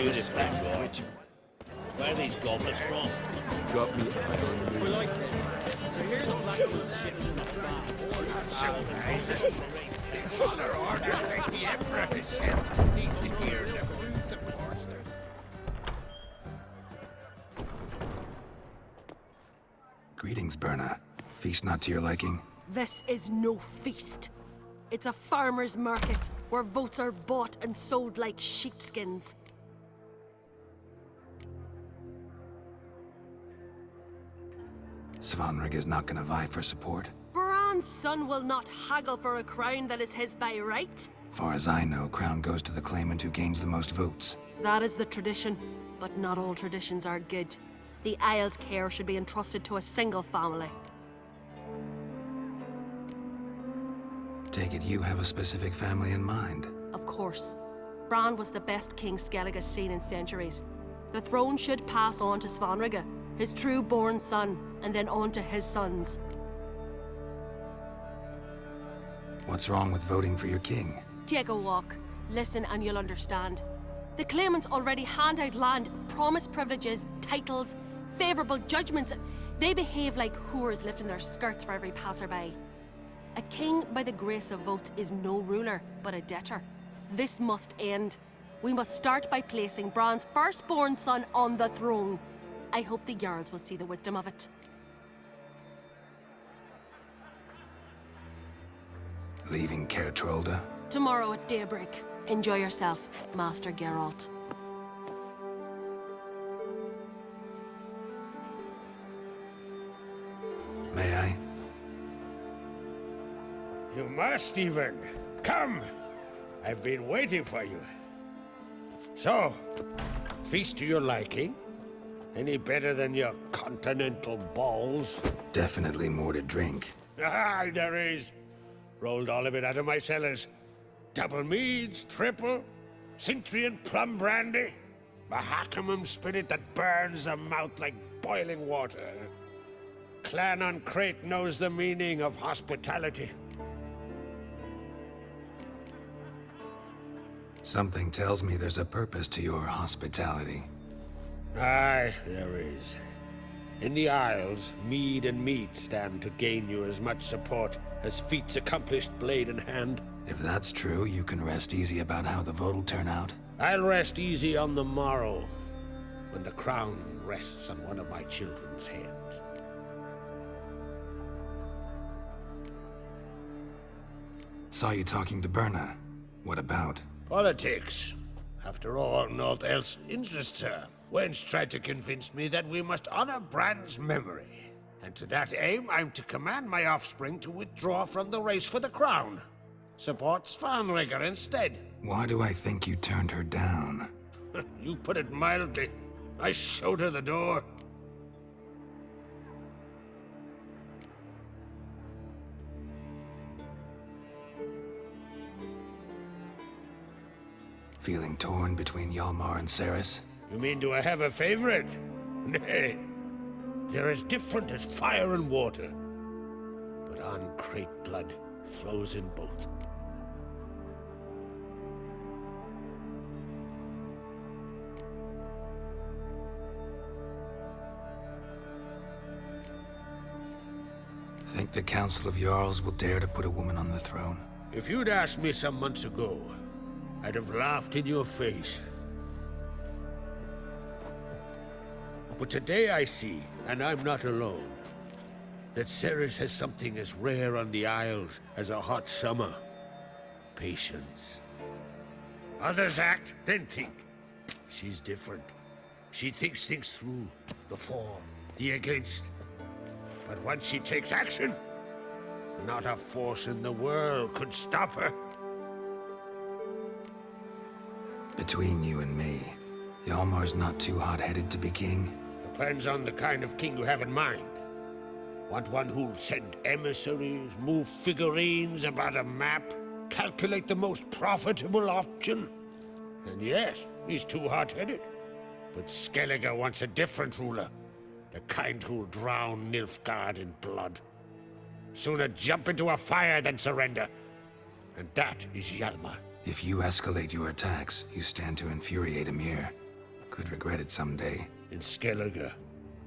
you this back door. Where are these goblets from? Got me eye Other orders like the Emperor himself needs to hear the proof the cloisters. Greetings, Berna. Feast not to your liking? This is no feast. It's a farmer's market where votes are bought and sold like sheepskins. Svanrig is not gonna vie for support. Bran's son will not haggle for a crown that is his by right. Far as I know, crown goes to the claimant who gains the most votes. That is the tradition, but not all traditions are good. The Isle's care should be entrusted to a single family. Take it you have a specific family in mind. Of course. Bran was the best king Skellig has seen in centuries. The throne should pass on to Svanrige, his true-born son, and then on to his sons. What's wrong with voting for your king? Take a walk. Listen and you'll understand. The claimants already hand out land, promise privileges, titles, favourable judgments. They behave like whores lifting their skirts for every passerby. A king by the grace of vote is no ruler, but a debtor. This must end. We must start by placing Bran's firstborn son on the throne. I hope the Jarls will see the wisdom of it. Leaving Caer Trolda? Tomorrow at daybreak. Enjoy yourself, Master Geralt. May I? You must even. Come! I've been waiting for you. So, feast to your liking? Any better than your continental balls? Definitely more to drink. Ah, there is. Rolled all of it out of my cellars. Double meads, triple, Cintrian plum brandy, Mahakimum spirit that burns the mouth like boiling water. Clan on Crate knows the meaning of hospitality. Something tells me there's a purpose to your hospitality. Aye, there is. In the Isles, mead and meat stand to gain you as much support as feats accomplished blade in hand. If that's true, you can rest easy about how the vote will turn out. I'll rest easy on the morrow, when the crown rests on one of my children's heads. Saw you talking to Berna. What about? Politics. After all, naught else interests her. Wench tried to convince me that we must honor Bran's memory. And to that aim, I'm to command my offspring to withdraw from the race for the crown. Support Svanrige instead. Why do I think you turned her down? You put it mildly. I showed her the door. Feeling torn between Hjalmar and Cerys? You mean do I have a favorite? Nay. They're as different as fire and water. But on Crate blood flows in both. Think the Council of Jarls will dare to put a woman on the throne? If you'd asked me some months ago, I'd have laughed in your face. But today I see, and I'm not alone, that Cerys has something as rare on the Isles as a hot summer. Patience. Others act, then think. She's different. She thinks things through, the for, the against. But once she takes action, not a force in the world could stop her. Between you and me, Hjalmar's not too hot-headed to be king? Depends on the kind of king you have in mind. Want one who'll send emissaries, move figurines about a map, calculate the most profitable option? And yes, he's too hot-headed. But Skellige wants a different ruler. The kind who'll drown Nilfgaard in blood. Sooner jump into a fire than surrender. And that is Hjalmar. If you escalate your attacks, you stand to infuriate Emhyr. Could regret it someday. In Skellige,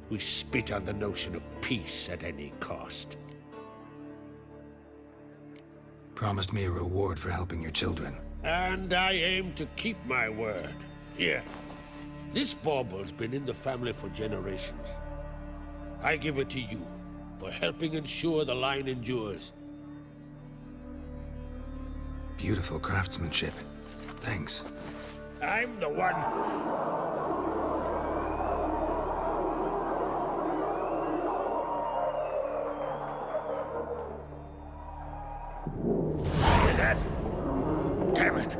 we spit on the notion of peace at any cost. Promised me a reward for helping your children. And I aim to keep my word. Here. This bauble's been in the family for generations. I give it to you for helping ensure the line endures. Beautiful craftsmanship. Thanks. I'm the one. Hear that? Damn it.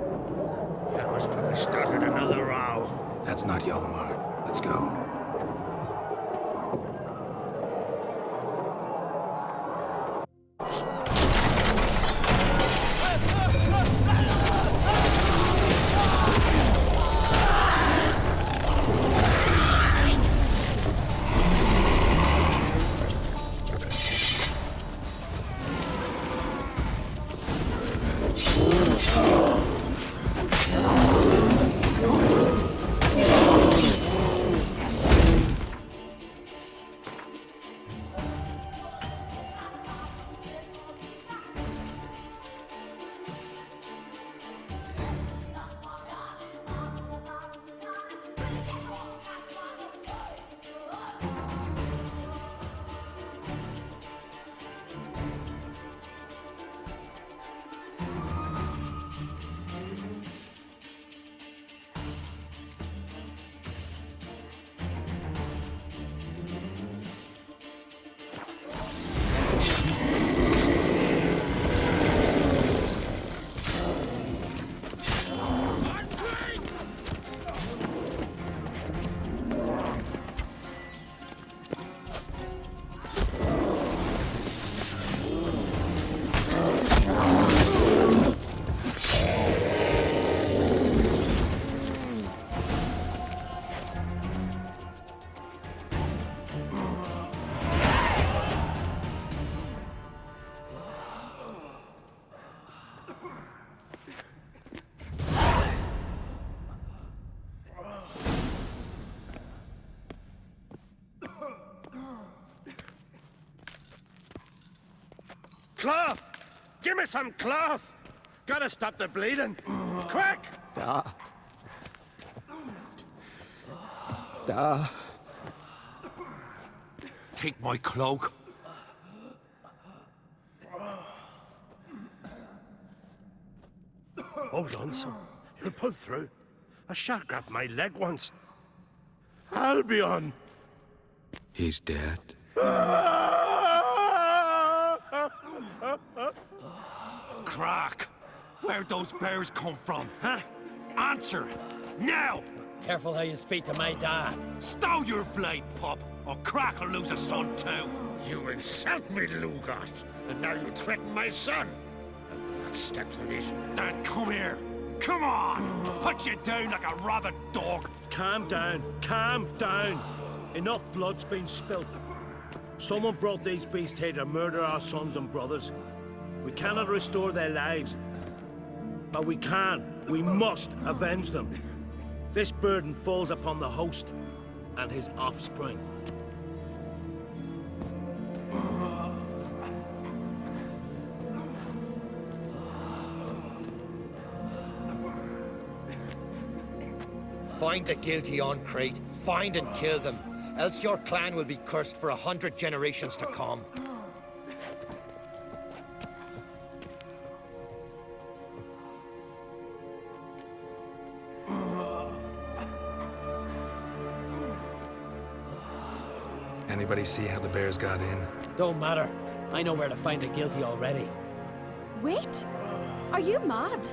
That was probably started another row. That's not Hjalmar. Let's go. Cloth! Give me some cloth! Gotta stop the bleeding! Quick! Take my cloak. Hold on, son. You'll pull through. A shark grabbed my leg once. Albion! He's dead. Crack! Where'd those bears come from, huh? Answer! Now! Careful how you speak to my dad. Stow your blade, pup, or Crack will lose a son too! You insult me, Lugos, and now you threaten my son. I will not stand for this. Then come here! Come on! Put you down like a rabid dog! Calm down. Calm down. Enough blood's been spilt. Someone brought these beasts here to murder our sons and brothers. We cannot restore their lives. But we can. We must avenge them. This burden falls upon the host and his offspring. Find the guilty on Crate. Find and kill them. Else your clan will be cursed for 100 generations to come. Anybody see how the bears got in? Don't matter. I know where to find the guilty already. Wait! Are you mad?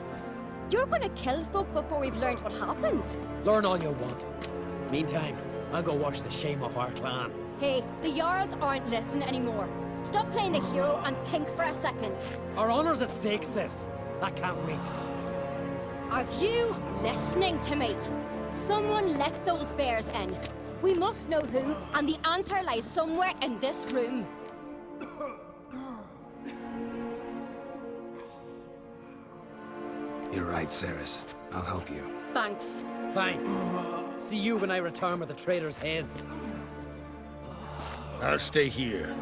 You're gonna kill folk before we've learned what happened. Learn all you want. Meantime, I'll go wash the shame off our clan. Hey, the Jarls aren't listening anymore. Stop playing the hero and think for a second. Our honor's at stake, sis. That can't wait. Are you listening to me? Someone let those bears in. We must know who, and the answer lies somewhere in this room. You're right, Cerys. I'll help you. Thanks. Fine. See you when I return with the traitors' heads. I'll stay here.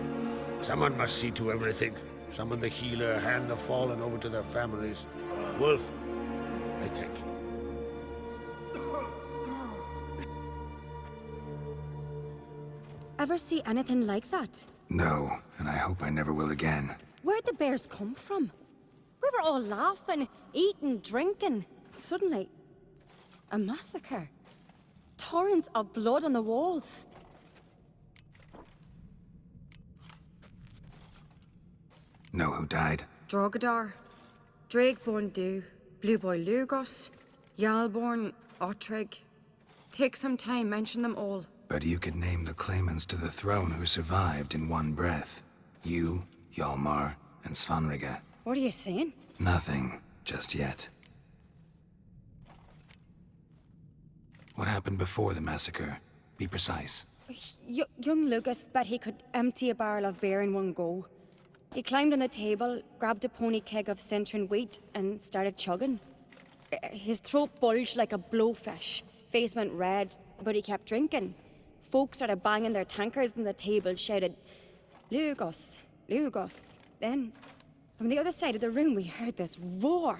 Someone must see to everything. Summon the healer, hand the fallen over to their families. Wolf, I thank you. Ever see anything like that? No, and I hope I never will again. Where'd the bears come from? We were all laughing, eating, drinking. Suddenly, a massacre. Torrents of blood on the walls. Know who died? Drogadar, Drakeborn Du, Blue Boy Lugos, Yalborn, Ottrig. Take some time, mention them all. But you could name the claimants to the throne who survived in one breath. You, Hjalmar, and Svanrige. What are you saying? Nothing, just yet. What happened before the massacre? Be precise. Young Lucas bet he could empty a barrel of beer in one go. He climbed on the table, grabbed a pony keg of Centron wheat, and started chugging. His throat bulged like a blowfish. Face went red, but he kept drinking. Folks started banging their tankards on the table, shouted, "Lugos, Lugos." Then, from the other side of the room, we heard this roar.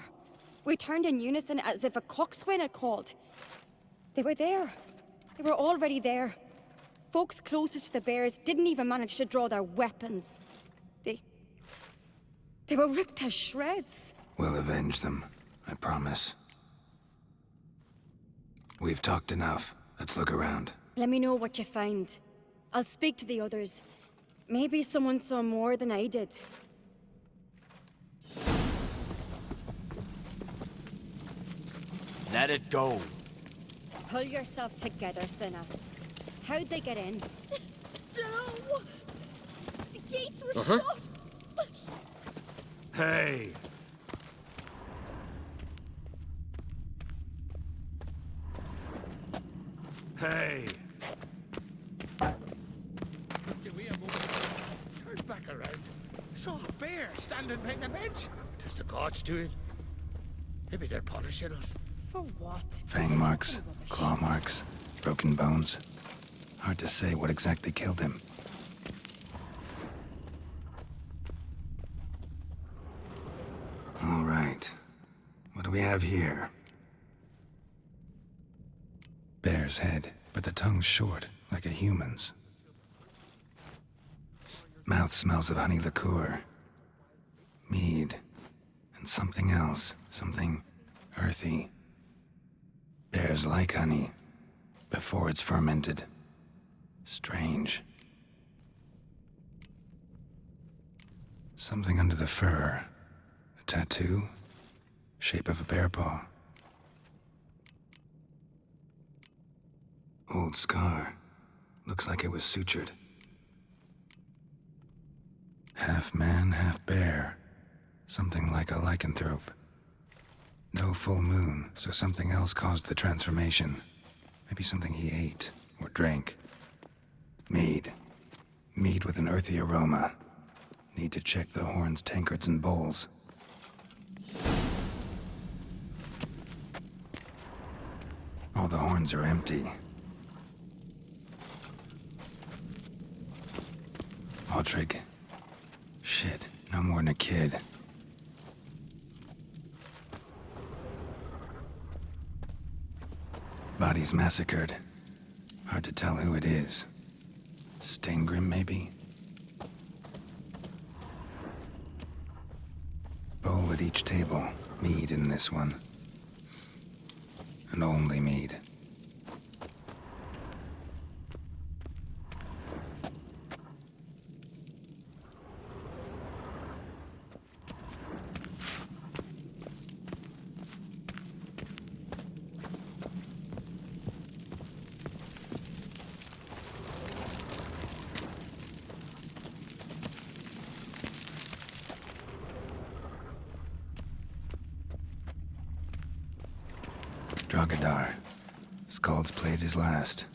We turned in unison as if a coxswain had called. They were there. They were already there. Folks closest to the bears didn't even manage to draw their weapons. They were ripped to shreds. We'll avenge them, I promise. We've talked enough. Let's look around. Let me know what you find. I'll speak to the others. Maybe someone saw more than I did. Let it go. Pull yourself together, Cinna. How'd they get in? No! The gates were shut! Hey! Hey! Give me a moment. Turn back around. Saw a bear standing behind the bench. Does the gods do it? Maybe they're punishing us. For what? Fang marks, claw marks, broken bones. Hard to say what exactly killed him. All right. What do we have here? Bear's head, but the tongue's short, like a human's. Mouth smells of honey liqueur. Mead. And something else. Something earthy. Bears like honey, before it's fermented. Strange. Something under the fur. A tattoo? Shape of a bear paw. Old scar. Looks like it was sutured. Half man, half bear. Something like a lycanthrope. No full moon, so something else caused the transformation. Maybe something he ate or drank. Mead. Mead with an earthy aroma. Need to check the horns, tankards, and bowls. All the horns are empty. Ottrig. Shit, no more than a kid. Bodies massacred. Hard to tell who it is. Steingrim, maybe? Bowl at each table. Mead in this one. And only mead. Drogadar. Skald's played his last.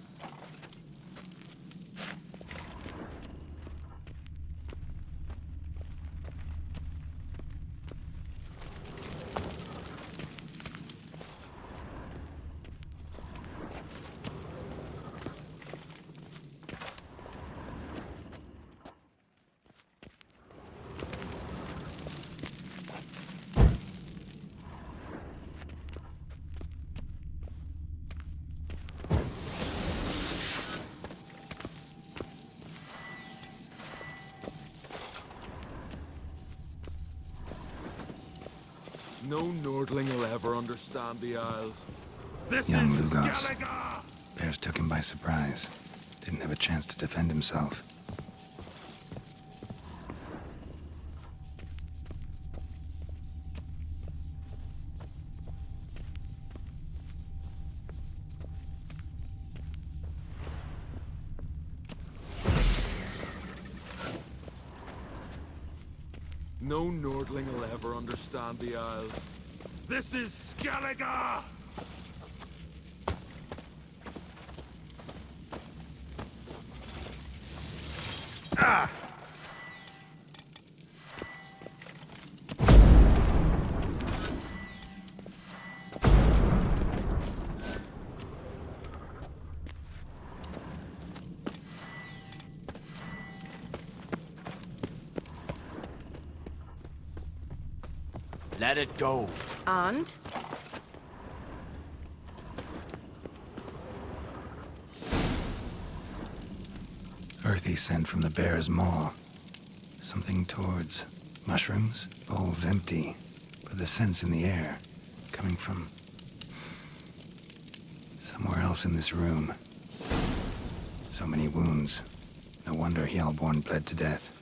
No Nordling will ever understand the Isles. This Young is Lugos. Skellige! Bears took him by surprise. Didn't have a chance to defend himself. No Nordling will ever understand the Isles. This is Skellige! Let it go. And? Earthy scent from the bear's maw. Something towards mushrooms. Bowls empty, but the scent's in the air. Coming from somewhere else in this room. So many wounds. No wonder Hjalborn bled to death.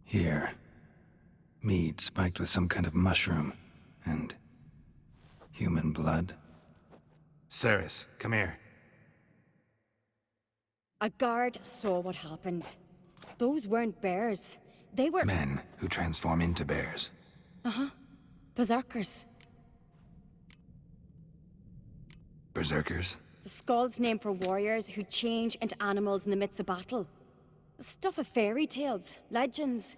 Here. Mead spiked with some kind of mushroom. And human blood. Ceres, come here. A guard saw what happened. Those weren't bears. They were Men who transform into bears. berserkers. Berserkers? The Skald's name for warriors who change into animals in the midst of battle. Stuff of fairy tales, legends.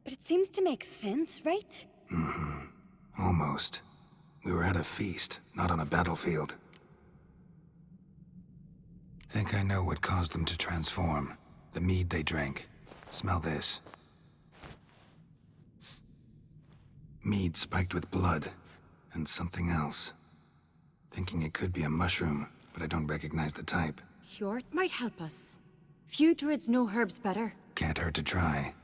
But it seems to make sense, right? Almost. We were at a feast, not on a battlefield. Think I know what caused them to transform. The mead they drank. Smell this. Mead spiked with blood. And something else. Thinking it could be a mushroom, but I don't recognize the type. Hjort might help us. Few druids know herbs better. Can't hurt to try.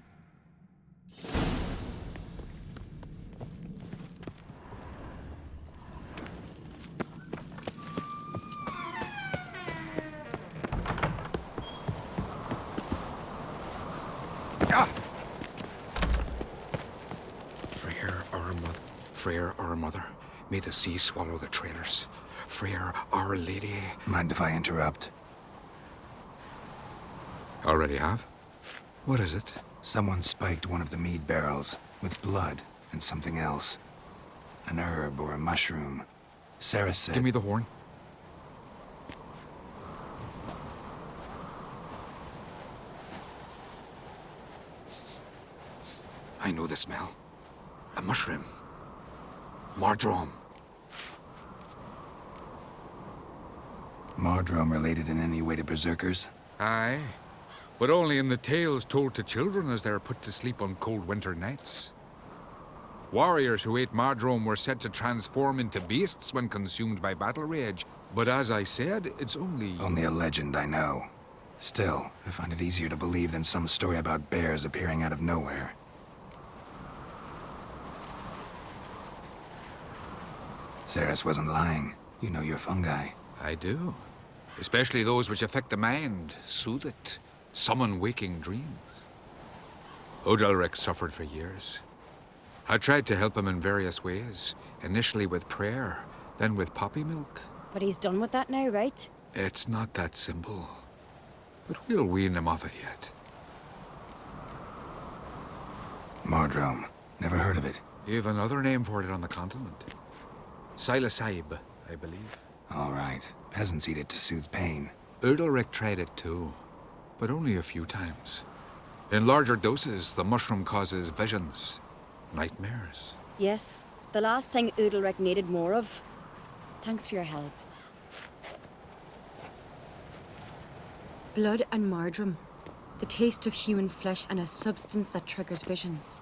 Freyr, our mother, may the sea swallow the traitors. Freyr, our lady. Mind if I interrupt? Already have? What is it? Someone spiked one of the mead barrels with blood and something else. An herb or a mushroom. Sarah said... Give me the horn. I know the smell. A mushroom. Mardrome. Mardrome related in any way to berserkers? Aye. But only in the tales told to children as they are put to sleep on cold winter nights. Warriors who ate Mardrome were said to transform into beasts when consumed by battle rage. But as I said, it's only... Only a legend, I know. Still, I find it easier to believe than some story about bears appearing out of nowhere. Ceres wasn't lying. You know your fungi. I do. Especially those which affect the mind, soothe it, summon waking dreams. Odalric suffered for years. I tried to help him in various ways, initially with prayer, then with poppy milk. But he's done with that now, right? It's not that simple. But we'll wean him off it yet. Mardrome. Never heard of it. You've another name for it on the continent. Silasaib, I believe. All right. Peasants eat it to soothe pain. Odalric tried it too, but only a few times. In larger doses, the mushroom causes visions, nightmares. Yes, the last thing Udalric needed more of. Thanks for your help. Blood and marjoram. The taste of human flesh and a substance that triggers visions.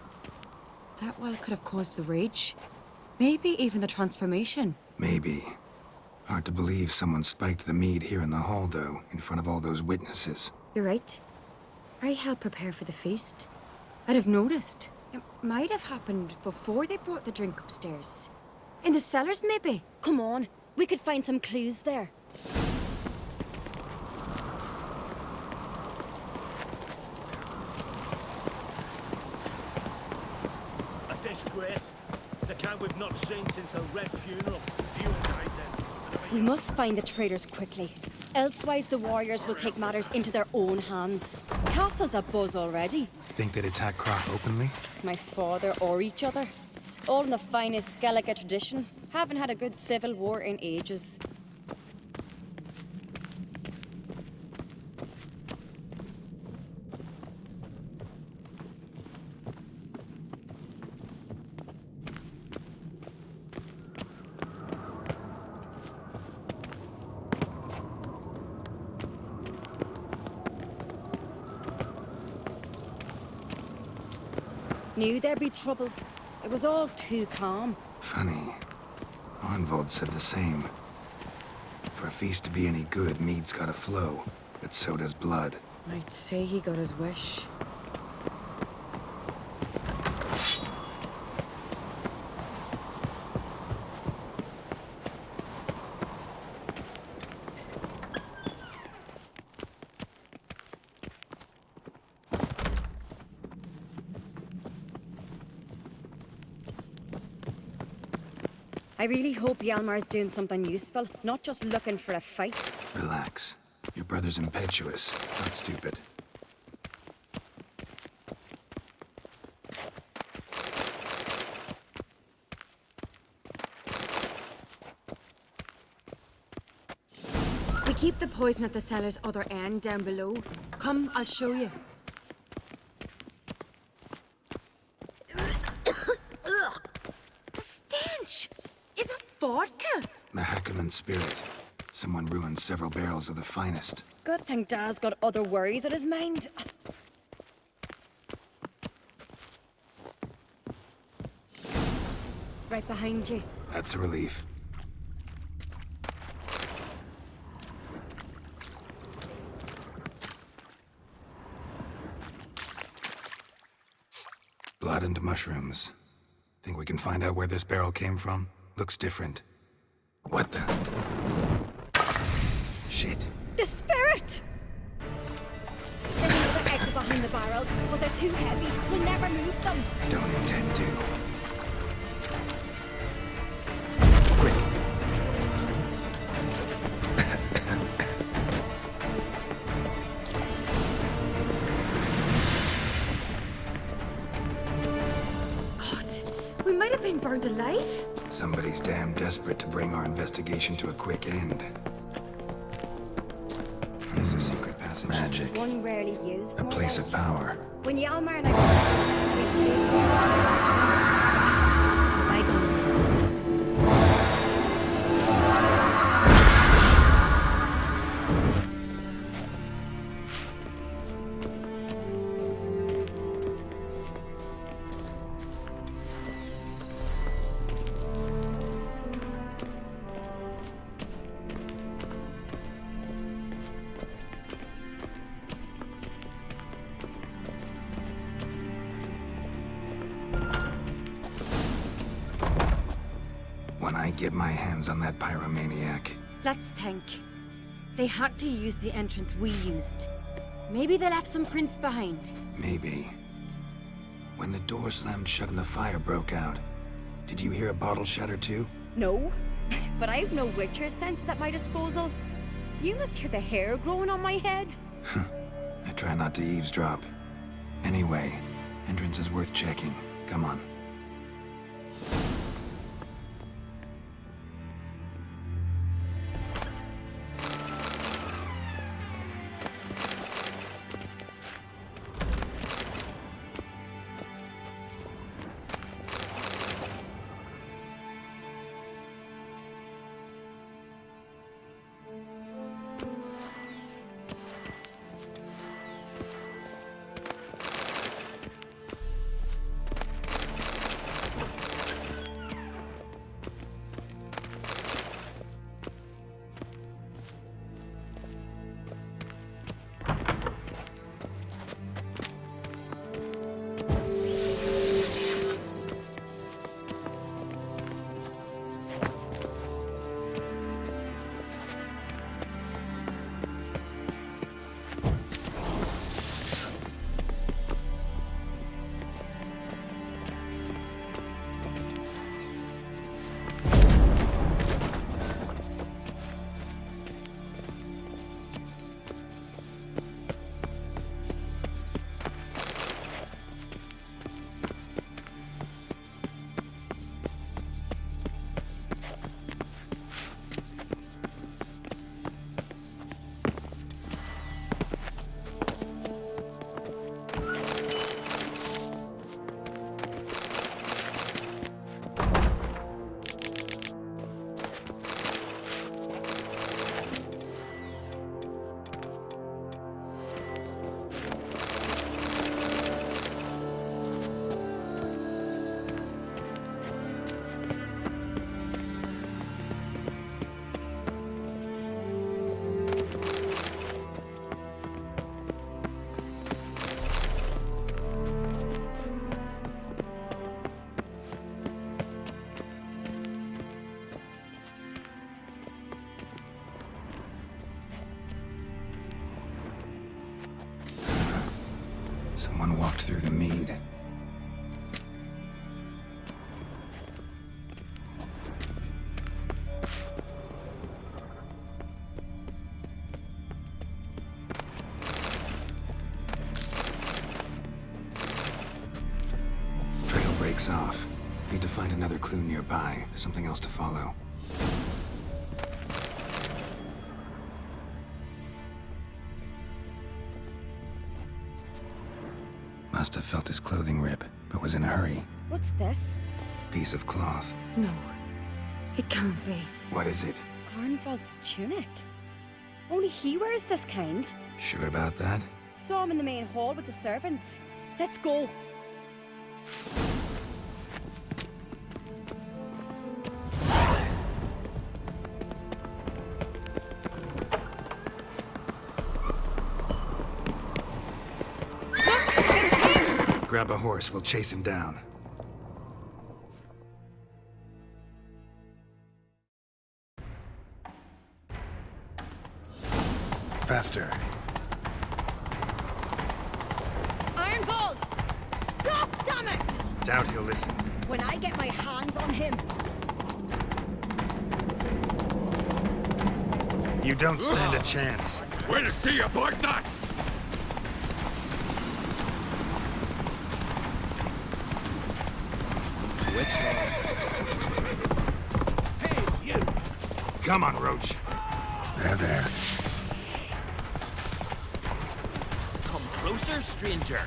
That well could have caused the rage. Maybe even the transformation. Maybe. Hard to believe someone spiked the mead here in the hall, though, in front of all those witnesses. You're right. I helped prepare for the feast. I'd have noticed. It might have happened before they brought the drink upstairs. In the cellars, maybe. Come on, we could find some clues there. A disgrace. The camp we've not seen since the Red Funeral. You and I then. We must find the traitors quickly. Elsewise, the warriors will take matters into their own hands. Castle's abuzz already. Think they'd attack Croc openly? My father or each other. All in the finest Skellige tradition. Haven't had a good civil war in ages. Knew there'd be trouble. It was all too calm. Funny. Arnvold said the same. For a feast to be any good, mead's gotta flow, but so does blood. I'd say he got his wish. I really hope Hjalmar's doing something useful, not just looking for a fight. Relax. Your brother's impetuous, not stupid. We keep the poison at the cellar's other end, down below. Come, I'll show you. The stench! Is that vodka? Mahakaman spirit. Someone ruined several barrels of the finest. Good thing Dad's got other worries in his mind. Right behind you. That's a relief. Blood and mushrooms. Think we can find out where this barrel came from? Looks different. What the? Shit. The spirit! There's another exit behind the barrels, but they're too heavy. We'll never move them. Don't intend to. God, we might have been burned alive. Somebody's damn desperate to bring our investigation to a quick end. There's a secret passage. Magic. One rarely used. A place of power. When Hjalmar and I bygone days. When I get my hands on that pyromaniac. Let's think. They had to use the entrance we used. Maybe they left some prints behind. Maybe. When the door slammed shut and the fire broke out, did you hear a bottle shatter too? No, but I've no Witcher sense at my disposal. You must hear the hair growing on my head. I try not to eavesdrop. Anyway, entrance is worth checking. Come on. Someone walked through the mead. Trail breaks off. Need to find another clue nearby, something else to follow. Must have felt his clothing rip, but was in a hurry. What's this? Piece of cloth. No, it can't be. What is it? Arnvald's tunic. Only he wears this kind. Sure about that? Saw him in the main hall with the servants. Let's go. Grab a horse, we'll chase him down. Faster. Arnvald! Stop, damn it! Doubt he'll listen. When I get my hands on him. You don't stand a chance. We'll see about that! Hey, you! Come on, Roach. There. Come closer, stranger.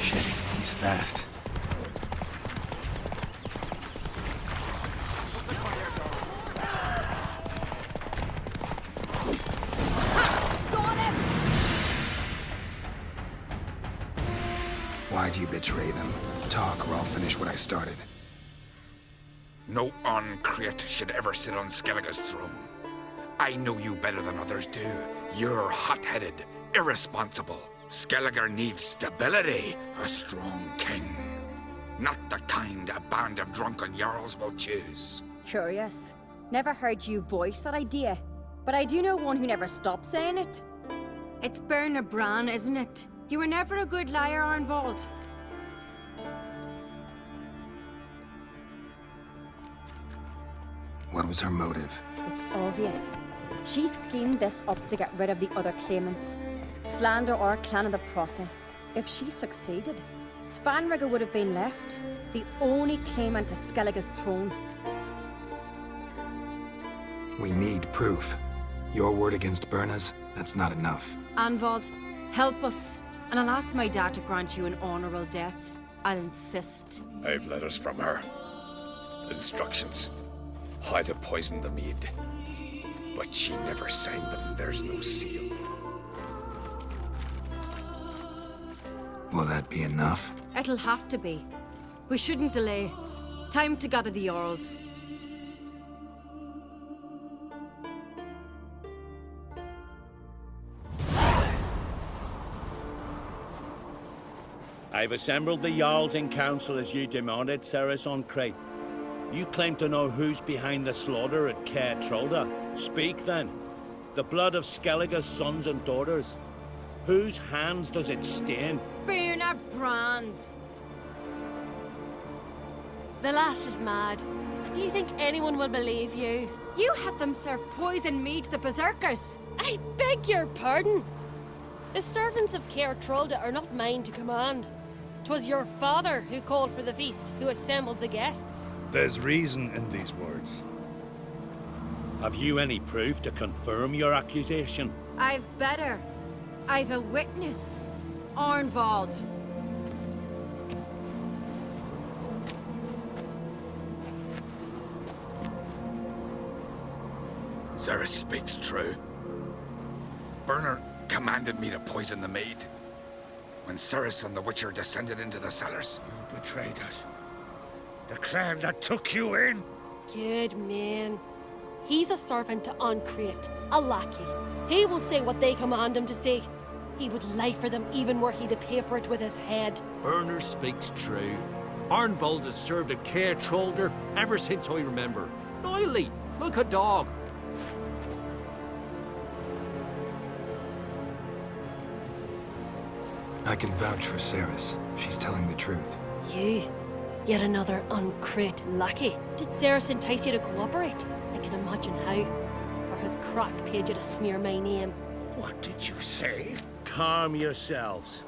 Shit, he's fast. Got him! Why'd you betray them? Talk or I'll finish what I started. No Ancrete should ever sit on Skellige's throne. I know you better than others do. You're hot-headed, irresponsible. Skellige needs stability, a strong king. Not the kind a band of drunken jarls will choose. Curious. Never heard you voice that idea. But I do know one who never stops saying it. It's Berna Bran, isn't it? You were never a good liar, Arnvald. What was her motive? It's obvious. She schemed this up to get rid of the other claimants. Slander our clan in the process. If she succeeded, Svanrige would have been left, the only claimant to Skellige's throne. We need proof. Your word against Berna's, that's not enough. Arnvald, help us. And I'll ask my dad to grant you an honorable death. I'll insist. I've letters from her. Instructions. How to poison the mead. But she never signed them. There's no seal. Will that be enough? It'll have to be. We shouldn't delay. Time to gather the Jarls. I've assembled the Jarls in council as you demanded, Cerys Ancrete. You claim to know who's behind the slaughter at Caer Trolda. Speak then. The blood of Skellige's sons and daughters. Whose hands does it stain? Berna Bran's. The lass is mad. Do you think anyone will believe you? You had them serve poison mead to the berserkers. I beg your pardon. The servants of Caer Trolda are not mine to command. 'Twas your father who called for the feast, who assembled the guests. There's reason in these words. Have you any proof to confirm your accusation? I've better. I've a witness. Arnvald. Cerys speaks true. Berna commanded me to poison the maid. When Cerys and the Witcher descended into the cellars. You betrayed us. The clan that took you in. Good man. He's a servant to Ancrete, a lackey. He will say what they command him to say. He would lie for them even were he to pay for it with his head. Berner speaks true. Arnvald has served at Caer Trolda ever since I remember. Loyally, like a dog. I can vouch for Ceres. She's telling the truth. You? Yet another uncrate lackey. Did Ceres entice you to cooperate? I can imagine how. Or has Crack paid you to smear my name? What did you say? Calm yourselves.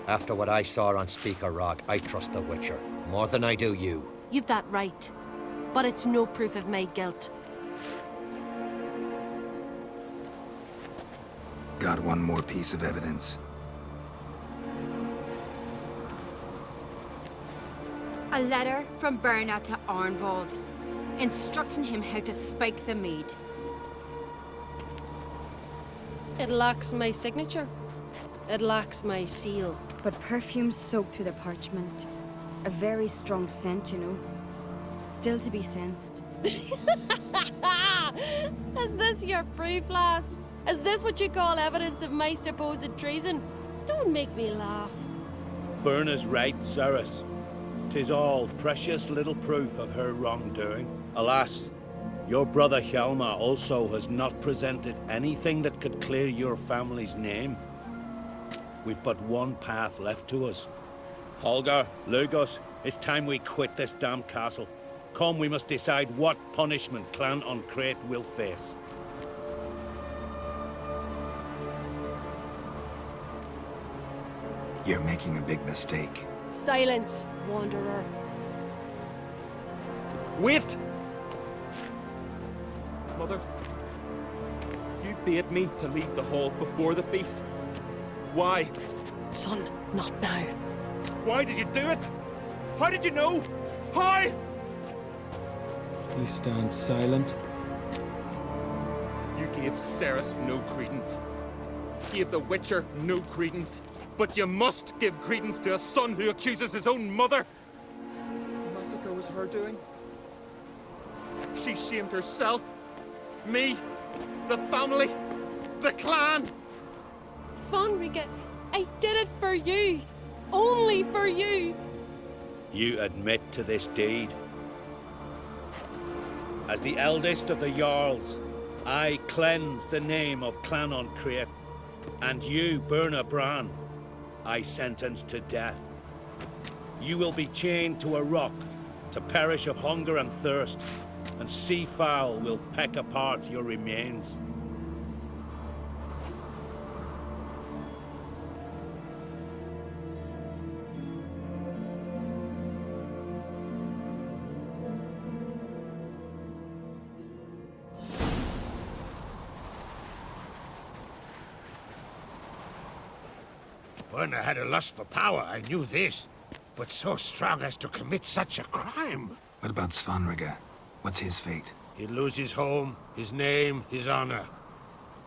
After what I saw on Speaker Rock, I trust the Witcher. More than I do you. You've that right. But it's no proof of my guilt. Got one more piece of evidence. A letter from Berna to Arnvald, instructing him how to spike the mead. It lacks my signature. It lacks my seal. But perfume soaked through the parchment. A very strong scent, you know. Still to be sensed. Is this your proof, lass? Is this what you call evidence of my supposed treason? Don't make me laugh. Berna's right, Ceres. 'Tis all precious little proof of her wrongdoing. Alas, your brother Hjalmar also has not presented anything that could clear your family's name. We've but one path left to us. Holger, Lugos, it's time we quit this damn castle. Come, we must decide what punishment Clan Uncrate will face. You're making a big mistake. Silence, wanderer. Wait! Mother, you bade me to leave the hall before the feast. Why? Son, not now. Why did you do it? How did you know? How? You stand silent. You gave Ceres no credence. Gave the Witcher no credence. But you must give credence to a son who accuses his own mother. The massacre was her doing. She shamed herself, me, the family, the clan. Svanrige, I did it for you. Only for you. You admit to this deed. As the eldest of the Jarls, I cleanse the name of Clan Uncrate, and you, Berna Bran, I sentence to death. You will be chained to a rock to perish of hunger and thirst, and sea fowl will peck apart your remains. Berna had a lust for power, I knew this. But so strong as to commit such a crime. What about Svanrige? What's his fate? He'll lose his home, his name, his honor.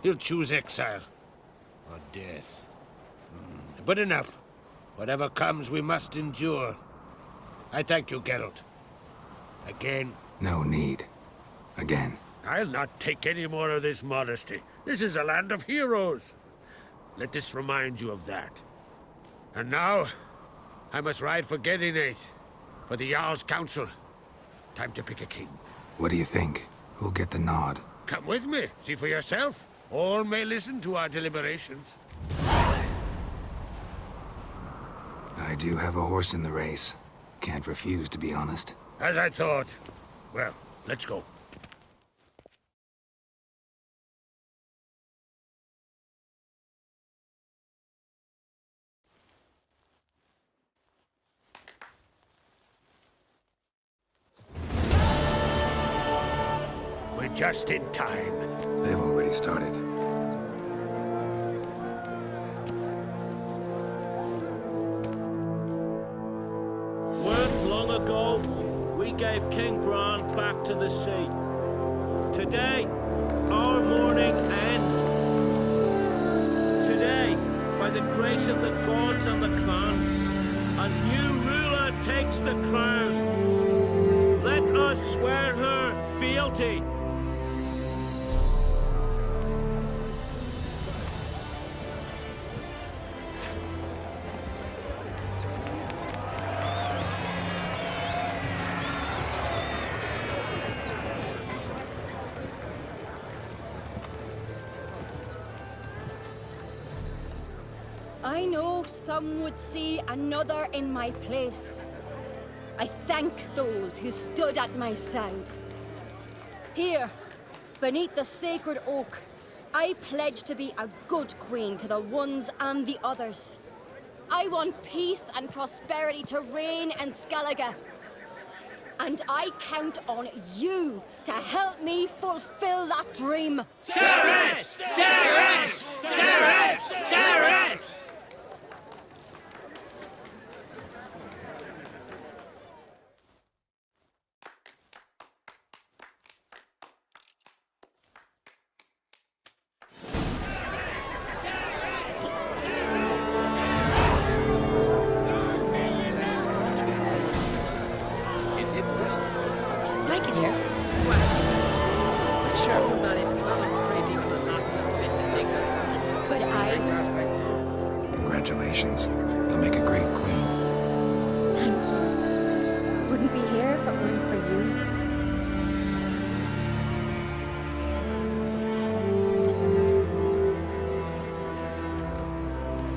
He'll choose exile. Or death. But enough. Whatever comes, we must endure. I thank you, Geralt. Again. No need. Again. I'll not take any more of this modesty. This is a land of heroes. Let this remind you of that. And now, I must ride for Gedinath, for the Jarl's Council. Time to pick a king. What do you think? Who'll get the nod? Come with me, see for yourself. All may listen to our deliberations. I do have a horse in the race. Can't refuse, to be honest. As I thought. Well, let's go. We're just in time. They've already started. Weren't long ago, we gave King Bran back to the sea. Today, our mourning ends. Today, by the grace of the gods and the clans, a new ruler takes the crown. Let us swear her fealty. I know some would see another in my place. I thank those who stood at my side. Here, beneath the sacred oak, I pledge to be a good queen to the ones and the others. I want peace and prosperity to reign in Skellige. And I count on you to help me fulfill that dream. Cerys! Cerys! Cerys! Cerys! Congratulations. You'll make a great queen. Thank you. Wouldn't be here if it weren't for you.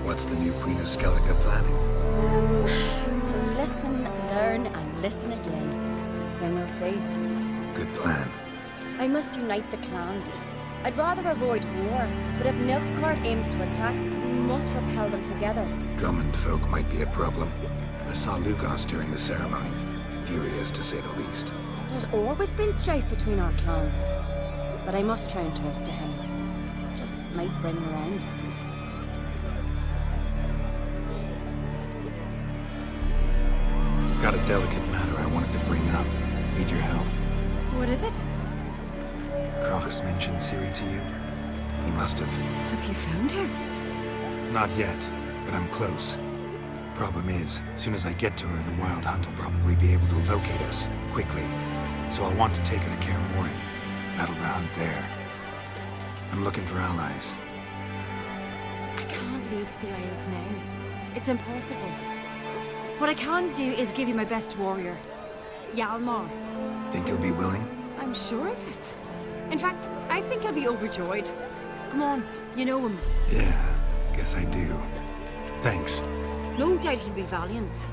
What's the new Queen of Skellige planning? To listen, learn, and listen again. Then we'll see. Good plan. I must unite the clans. I'd rather avoid war, but if Nilfgaard aims to attack, we must repel them together. Drummond folk might be a problem. I saw Lugos during the ceremony. Furious, to say the least. There's always been strife between our clans. But I must try and talk to him. Just might bring him around. Got a delicate matter I wanted to bring up. Need your help. What is it? Crach's mentioned Ciri to you? He must have. Have you found her? Not yet, but I'm close. Problem is, soon as I get to her, the Wild Hunt will probably be able to locate us, quickly. So I'll want to take her to Kaer Morhen. Battle the hunt there. I'm looking for allies. I can't leave the Isles now. It's impossible. What I can do is give you my best warrior, Hjalmar. Think you'll be willing? I'm sure of it. In fact, I think I'll be overjoyed. Come on, you know him. Yeah, guess I do. Thanks. No doubt he'll be valiant.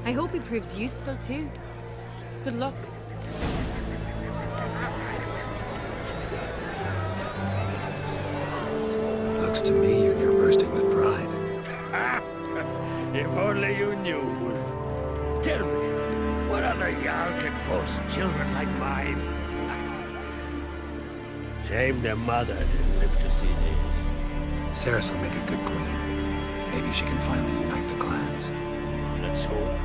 I hope he proves useful too. Good luck. Looks to me you're near bursting with pride. If only you knew, Wolf. Tell me, what other Jarl can boast children like mine? Shame their mother didn't live to see this. Cerys will make a good queen. Maybe she can finally unite the clans. Let's hope.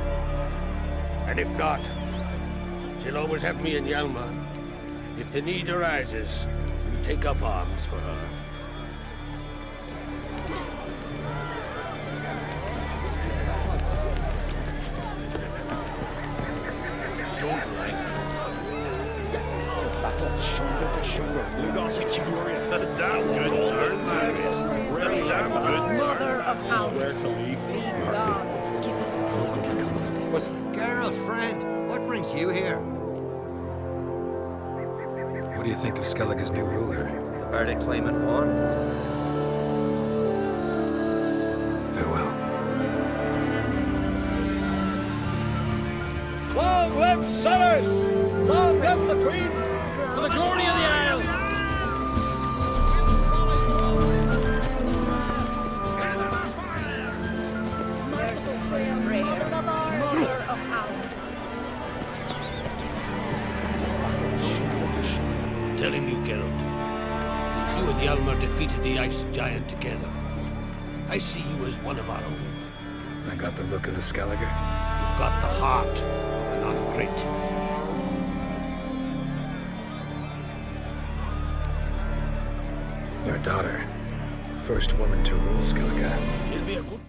And if not, she'll always have me and Hjalmar. If the need arises, we'll take up arms for her. Don't like it's a battle shoulder to shoulder. Lugos victorious. The damn good turn, the damn good Mother of Owls. Give us peace and prosperity. Was Geralt's friend? What brings you here? What do you think of Skellige's new ruler? The verdict claimant won. Farewell. Long live Cerys! Long live the Queen! For the glory of the Isle! Merciful Freya, Mother of ours. Mother of ours. Telling you, Geralt, since you and Hjalmar defeated the Ice Giant together, I see you as one of our own. I got the look of a Skellige. You've got the heart of an Ungreat. Your daughter. First woman to rule Skellige. She'll be a good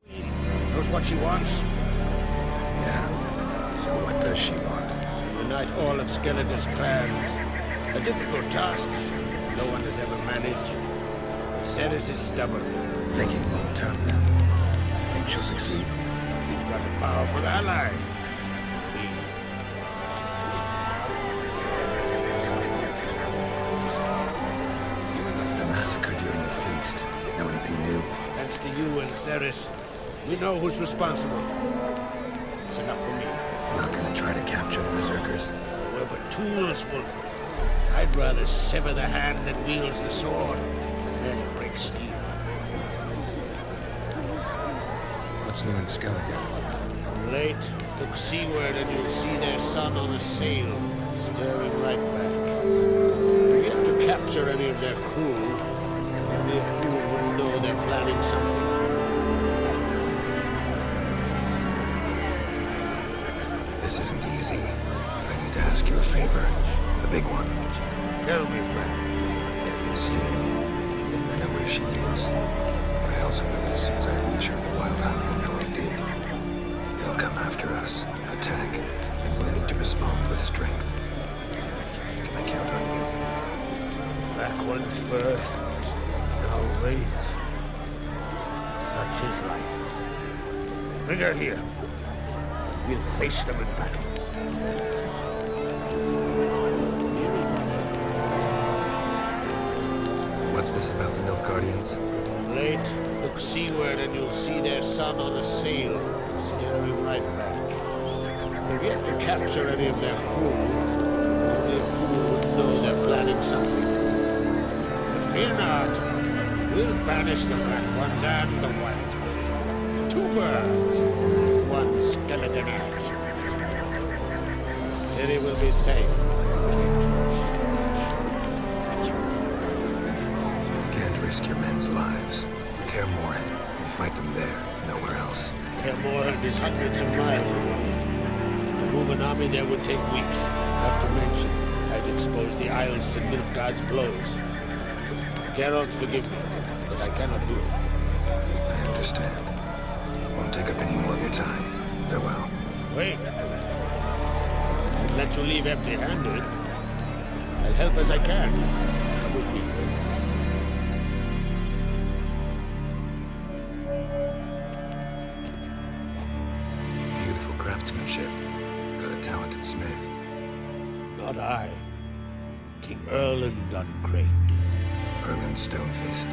queen. Knows what she wants. Yeah. So what does she want? Unite all of Skellige's clans. A difficult task. No one has ever managed it. But Cerys is stubborn. Thinking long term then. Think she'll succeed? She's got a powerful ally. Me. The massacre during the feast. Know anything new? And thanks to you and Ceres, we know who's responsible. It's enough for me. Not gonna try to capture the Berserkers. We're but tools, Wolf. I'd rather sever the hand that wields the sword than break steel. What's new in Skellige? Late, look seaward and you'll see their sun on a sail, staring right back. If yet to capture any of their crew, only a fool would know they're planning something. This isn't easy. I need to ask you a favor. A big one. Tell me, friend. Ciri. I know where she is. But I also know that as soon as I reach her, the Wild Hunt will know I did. They'll come after us, attack, and we'll need to respond with strength. Can I count on you? Back ones first. Now wait. Such is life. Bring her here. We'll face them in battle. What's this about the Nilfgaardians? Late, look seaward and you'll see their sun on a sail, staring right back. They've yet to capture any of their crew. Only a fool would know they're planning something. But fear not. We'll banish the Black Ones and the Wild Hunt. 2 birds, 1 skeleton axe. Ciri will be safe. Can't risk your men's lives. Kaer Morhen. We fight them there, nowhere else. Kaer Morhen is hundreds of miles away. To move an army there would take weeks. Not to mention, I'd expose the Isles to Nilfgaard's blows. Geralt, forgive me, but I cannot do it. I understand. Won't take up any more of your time. Farewell. Wait. I'd let you leave empty-handed. I'll help as I can. Come with me. Beautiful craftsmanship. Got a talented smith. Not I. King Erland Uncrate did. Erland Stonefist.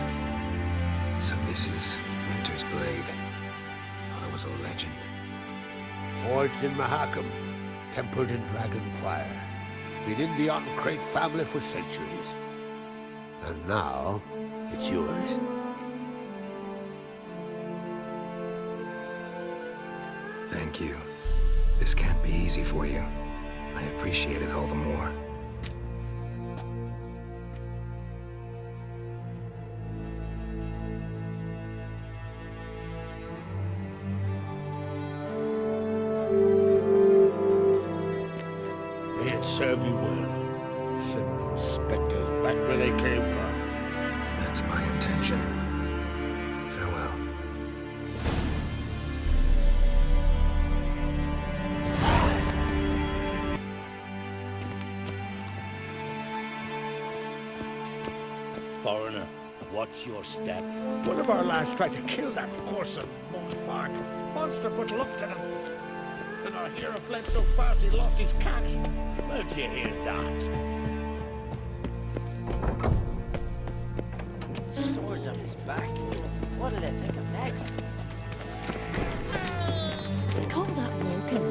So this is Winter's Blade. Thought I was a legend. Forged in Mahakam, tempered in dragon fire. Been in the Uncrate family for centuries. And now, it's yours. Thank you. This can't be easy for you. I appreciate it all the more. May it serve you well. Send those specters back where they came from. That's my intention. Farewell. Foreigner, watch your step. One of our lads tried to kill that Corson Montfark. Monster put luck to them. And our hero fled so fast he lost his cax. Where'd you hear that? Swords on his back. What did I think of next? Call that Morgan.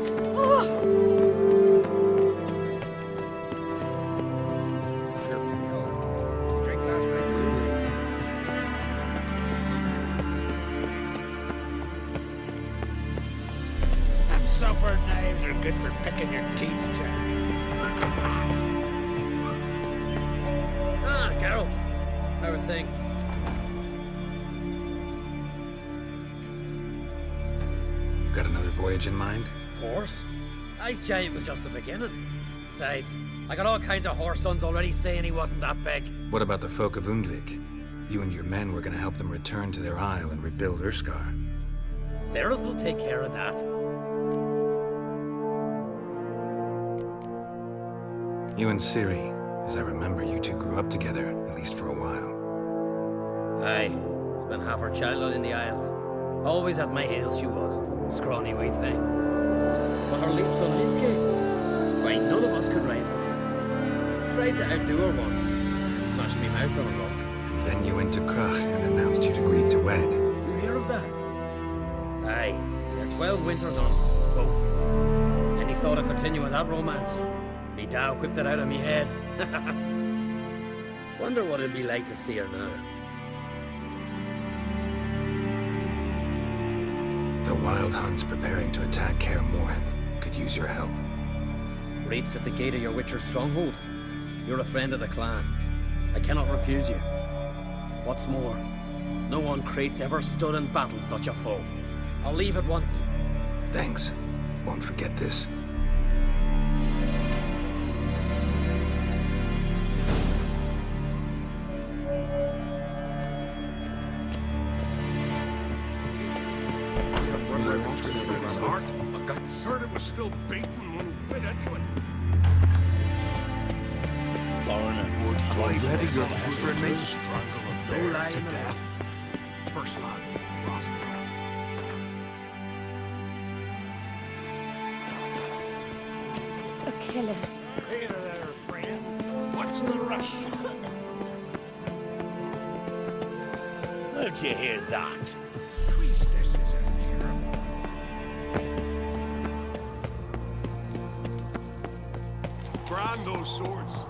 Drink last night too late. Them supper knives are good for picking your teeth, Jack. Ah, Geralt. How are things? Got another voyage in mind? Of course. Ice Giant was just the beginning. Besides, I got all kinds of horse sons already saying he wasn't that big. What about the folk of Undvik? You and your men were gonna help them return to their isle and rebuild Urskar. Ceres will take care of that. You and Ciri, as I remember, you two grew up together, at least for a while. Aye, spent half her childhood in the Isles. Always at my heels she was, scrawny wee thing. But her leaps on ice skates, why none of us could ride her. Tried to outdo her once, smashed me mouth on a rock. And then you went to Krach and announced you'd agreed to wed. You 12 winters on us, both. Any thought of continuing that romance? Me Dow whipped it out of me head. Wonder what it'd be like to see her now. The Wild Hunt's preparing to attack Kaer Morhen. Could use your help. Raid's at the gate of your Witcher's stronghold. You're a friend of the clan. I cannot refuse you. What's more, no one Crate's ever stood and battled such a foe. I'll leave at once. Thanks. Won't forget this. Heard it was still beaten when we went into it. Foreigner would slide Ready, your your master strangle a bear to death. First lad, Rosberg. A killer. Hey there, friend. What's the rush? How'd you hear that? Priestesses are terrible. Brand those swords.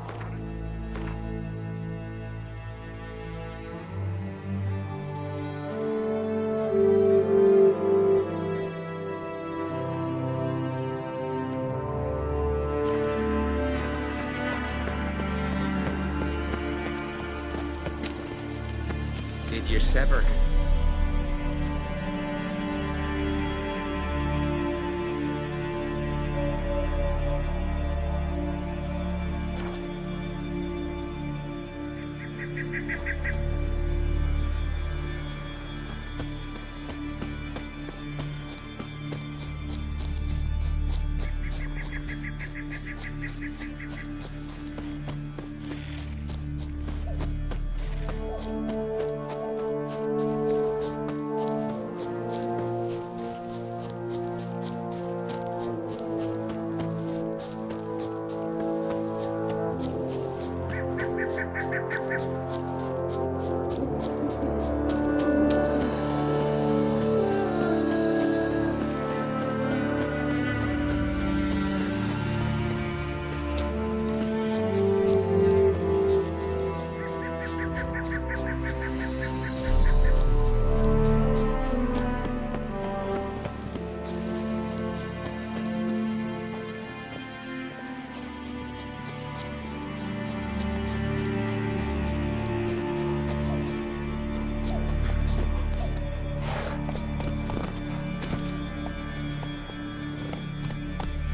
Did you sever it?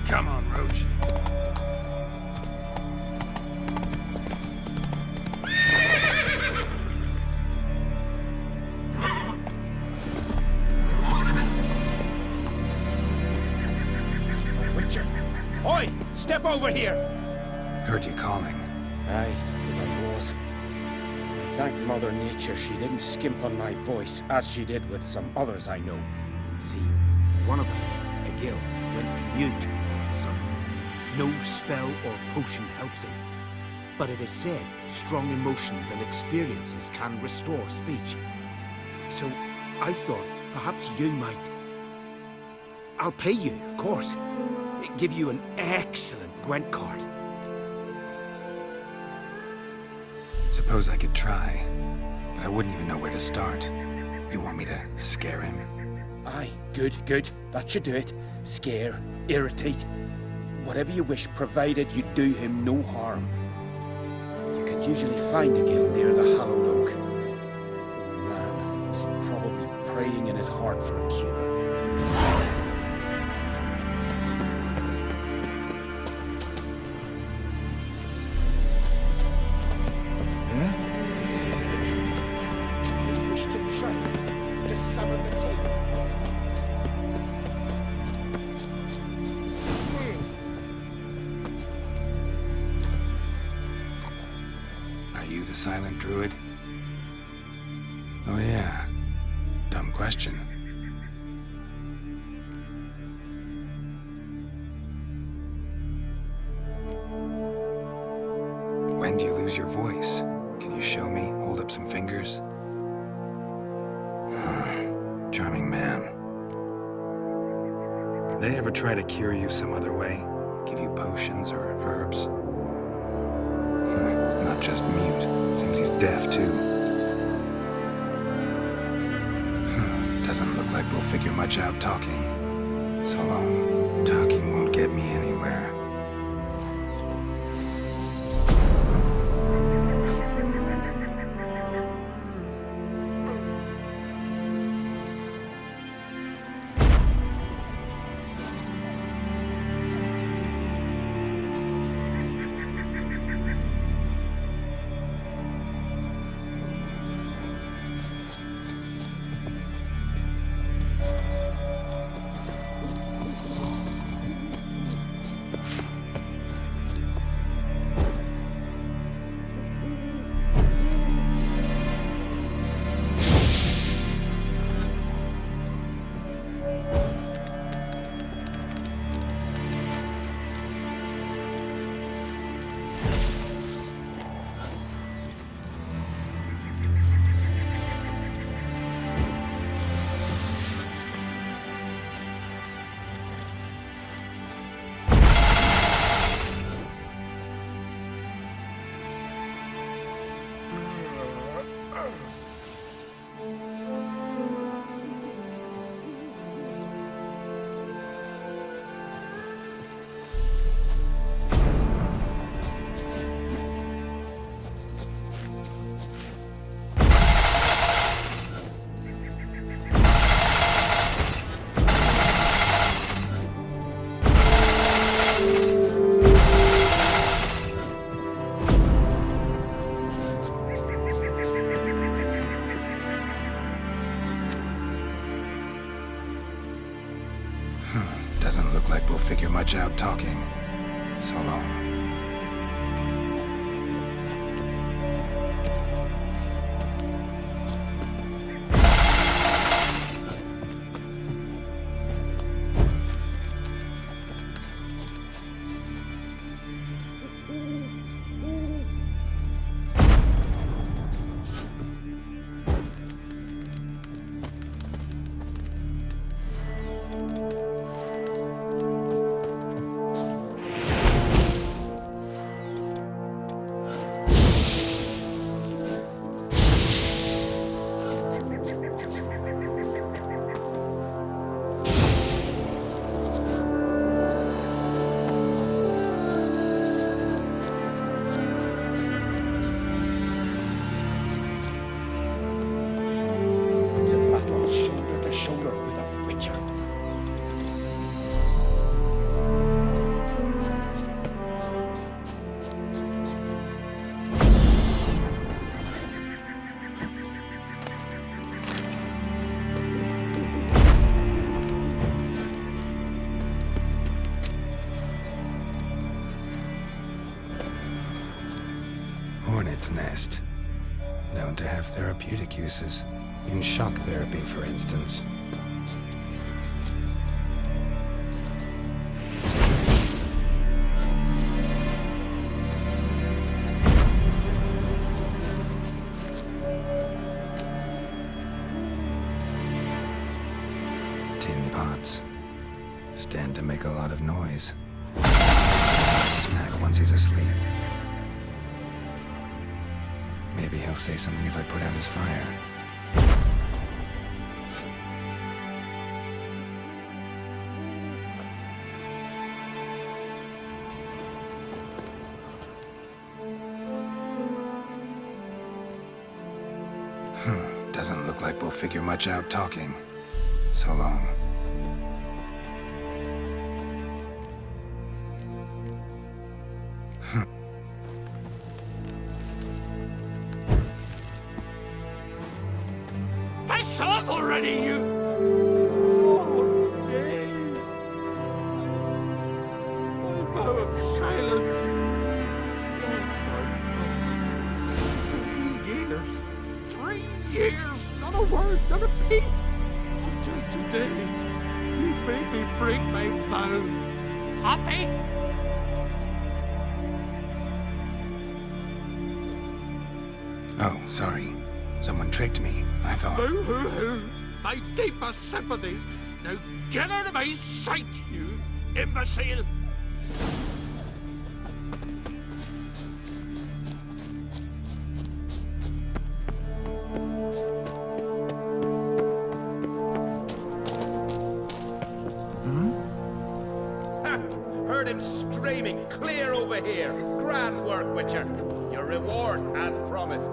Come on, Roach. Witcher! Oi! Step over here! Heard you calling. Aye, as I was. I thank Mother Nature she didn't skimp on my voice, as she did with some others I know. See, one of us, a Gil, went mute all of a sudden. No spell or potion helps him. But it is said strong emotions and experiences can restore speech. So I thought perhaps you might. I'll pay you, of course. Give you an excellent Gwent card. Suppose I could try, but I wouldn't even know where to start. You want me to scare him? Aye, good, good. That should do it. Scare, irritate. Whatever you wish, provided you do him no harm. You can usually find a Gil near the Hallowed Oak. Poor man is probably praying in his heart for a cure. You wish to try to summon the tape. Are you the silent druid? Oh yeah. Dumb question. When do you lose your voice? Can you show me? Hold up some fingers? Charming man. they ever try to cure you some other way? Give you potions or herbs? Not just mute. Seems he's deaf, too. Doesn't look like we'll figure much out talking. So long. Talking won't get me anywhere. Doesn't look like we'll figure much out talking. So long. Hornet's nest. Known to have therapeutic uses. In shock therapy, for instance. Tin pots. Stand to make a lot of noise. Smack once he's asleep. Maybe he'll say something if I put out his fire. Doesn't look like we'll figure much out talking. So long. Piss off already, you! My vow of silence. 3 years, not a word, not a peep. Until today, you made me break my vow. Happy? Oh, sorry. Someone tricked me. I thought... Boo-hoo-hoo. My deepest sympathies. Now get out of my sight, you imbecile! Heard him screaming, clear over here. Grand work, Witcher. Your reward, as promised.